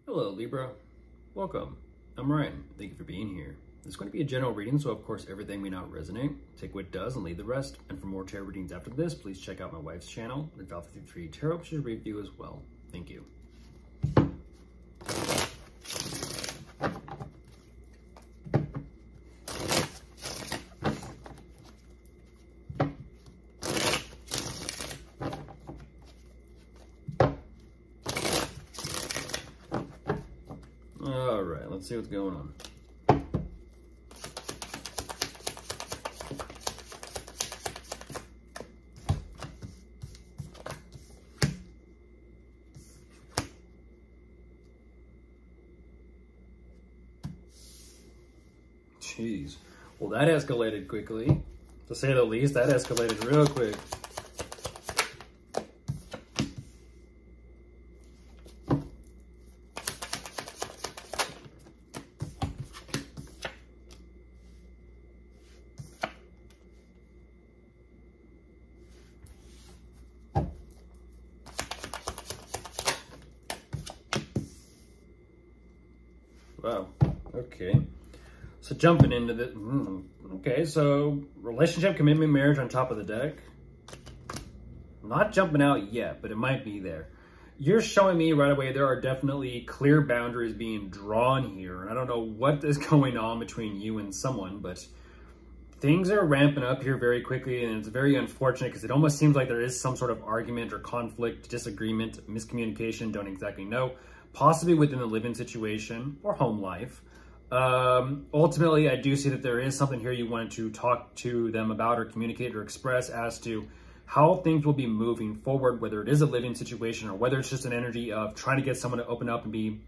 Hello, Libra. Welcome. I'm Ryan. Thank you for being here. This is going to be a general reading, so of course everything may not resonate. Take what does and leave the rest. And for more tarot readings after this, please check out my wife's channel, the 53 Tarot. She should review as well. Thank you. All right, let's see what's going on. Jeez. Well, that escalated quickly. To say the least, that escalated real quick. Wow. Okay. So jumping into the, okay, so relationship, commitment, marriage on top of the deck. Not jumping out yet, but it might be there. You're showing me right away there are definitely clear boundaries being drawn here. And I don't know what is going on between you and someone, but things are ramping up here very quickly. And it's very unfortunate because it almost seems like there is some sort of argument or conflict, disagreement, miscommunication, don't exactly know. Possibly within the living situation or home life. Ultimately, I do see that there is something here you wanted to talk to them about or communicate or express as to how things will be moving forward, whether it is a living situation or whether it's just an energy of trying to get someone to open up and be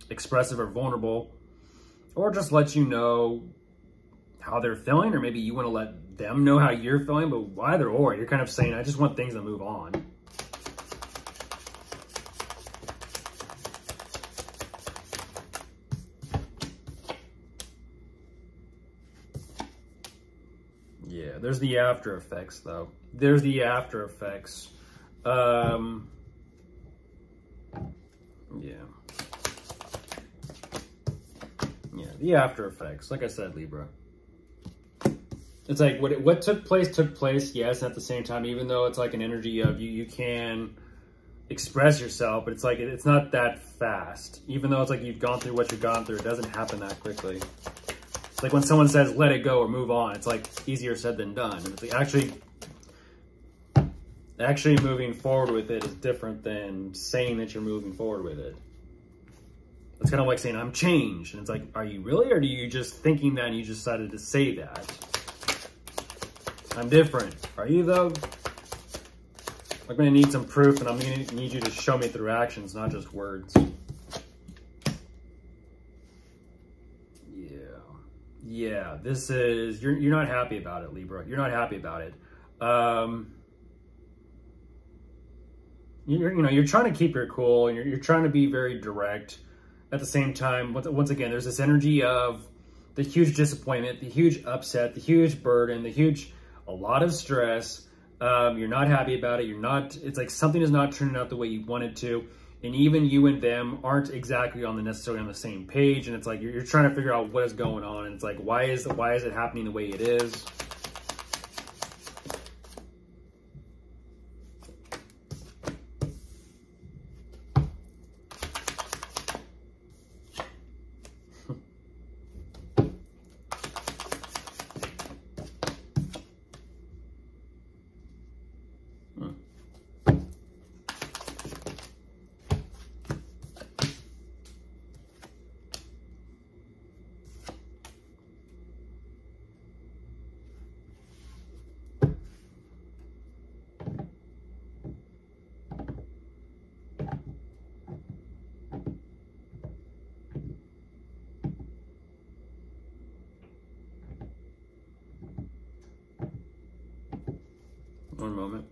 expressive or vulnerable, or just let you know how they're feeling, or maybe you want to let them know how you're feeling, but either or, you're kind of saying, I just want things to move on. Yeah, there's the after effects, though. There's the after effects. Yeah. Yeah, the after effects. Like I said, Libra. It's like what took place, yes, at the same time, even though it's like an energy of you can express yourself, but it's like it's not that fast. Even though it's like you've gone through what you've gone through, it doesn't happen that quickly. Like when someone says, let it go or move on, it's like easier said than done. And it's like actually moving forward with it is different than saying that you're moving forward with it. It's kind of like saying, I'm changed. And it's like, are you really? Or are you just thinking that and you just decided to say that? I'm different. Are you though? I'm going to need some proof, and I'm going to need you to show me through actions, not just words. Yeah, this is, you're not happy about it, Libra. You're not happy about it. You're trying to keep your cool, and you're trying to be very direct. At the same time, once again, there's this energy of the huge disappointment, the huge upset, the huge burden, a lot of stress. You're not happy about it. It's like something is not turning out the way you want it to. And even you and them aren't exactly necessarily on the same page. And it's like, you're trying to figure out what is going on. And it's like, why is it happening the way it is? One moment.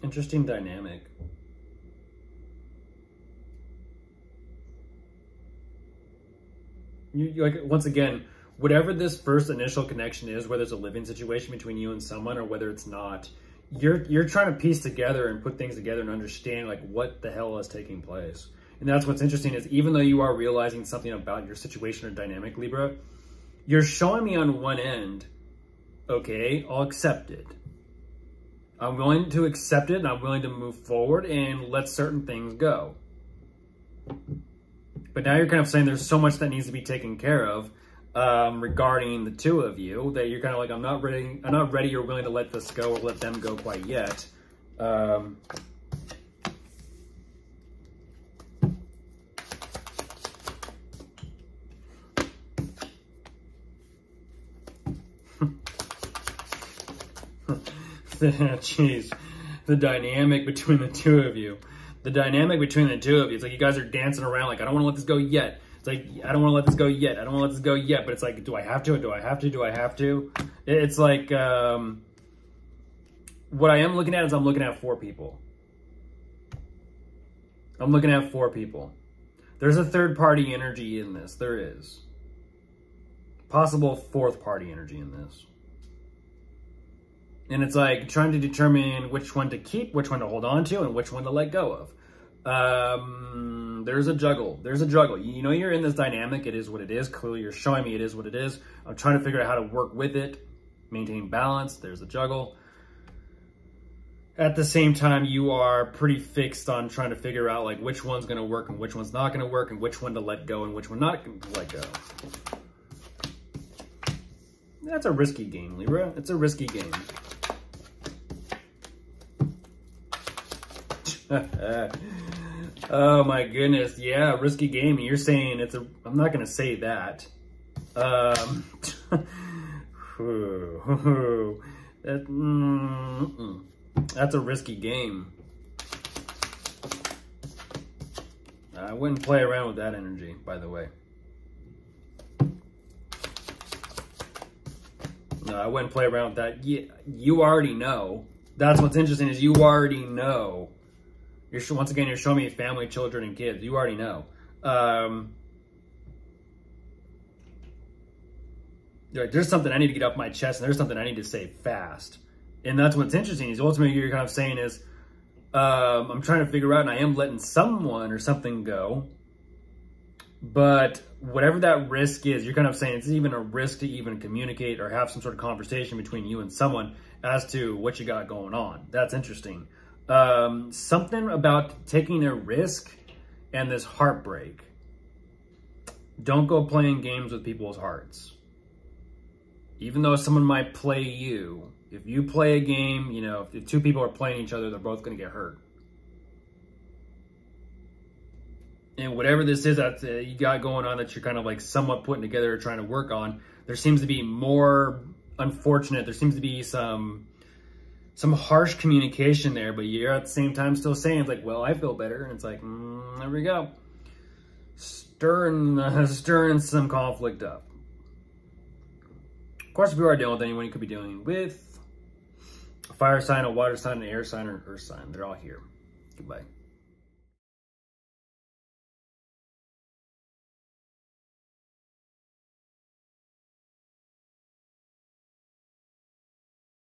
Interesting dynamic. You like, once again, whatever this first initial connection is, whether it's a living situation between you and someone or whether it's not, you're trying to piece together and put things together and understand like what the hell is taking place. And that's what's interesting is even though you are realizing something about your situation or dynamic, Libra, you're showing me on one end, okay, I'll accept it. I'm willing to accept it and I'm willing to move forward and let certain things go. But now you're kind of saying there's so much that needs to be taken care of regarding the two of you that you're kind of like, I'm not ready or willing to let this go or let them go quite yet. Jeez, the dynamic between the two of you. The dynamic between the two of you. It's like you guys are dancing around like, I don't want to let this go yet. It's like, I don't want to let this go yet. I don't want to let this go yet. But it's like, do I have to? Do I have to? Do I have to? It's like, what I am looking at is I'm looking at 4 people. I'm looking at 4 people. There's a third party energy in this. There is. Possible fourth party energy in this. And it's like trying to determine which one to keep, which one to hold on to, and which one to let go of. There's a juggle. There's a juggle. You know you're in this dynamic. It is what it is. Clearly you're showing me it is what it is. I'm trying to figure out how to work with it, maintain balance. There's a juggle. At the same time, you are pretty fixed on trying to figure out like which one's going to work and which one's not going to work and which one to let go and which one not to let go. That's a risky game, Libra. It's a risky game. Oh my goodness, yeah, risky game. You're saying it's a, I'm not gonna say that. That's a risky game. I wouldn't play around with that energy, by the way. No, I wouldn't play around with that. You already know. That's what's interesting is you already know. Once again, you're showing me family, children, and kids. You already know. There's something I need to get off my chest, and there's something I need to say fast. And that's what's interesting is ultimately you're kind of saying is, I'm trying to figure out, and I am letting someone or something go. But whatever that risk is, you're kind of saying it's even a risk to even communicate or have some sort of conversation between you and someone as to what you got going on. That's interesting. Something about taking a risk and this heartbreak. Don't go playing games with people's hearts. Even though someone might play you, if you play a game, you know, if 2 people are playing each other, they're both going to get hurt. And whatever this is that you got going on that you're kind of like somewhat putting together or trying to work on, there seems to be more unfortunate. There seems to be some harsh communication there, but you're at the same time still saying it's like, well, I feel better. And it's like, there we go. Stirring some conflict up. Of course, if you are dealing with anyone, you could be dealing with a fire sign, a water sign, an air sign, or an earth sign. They're all here. Goodbye.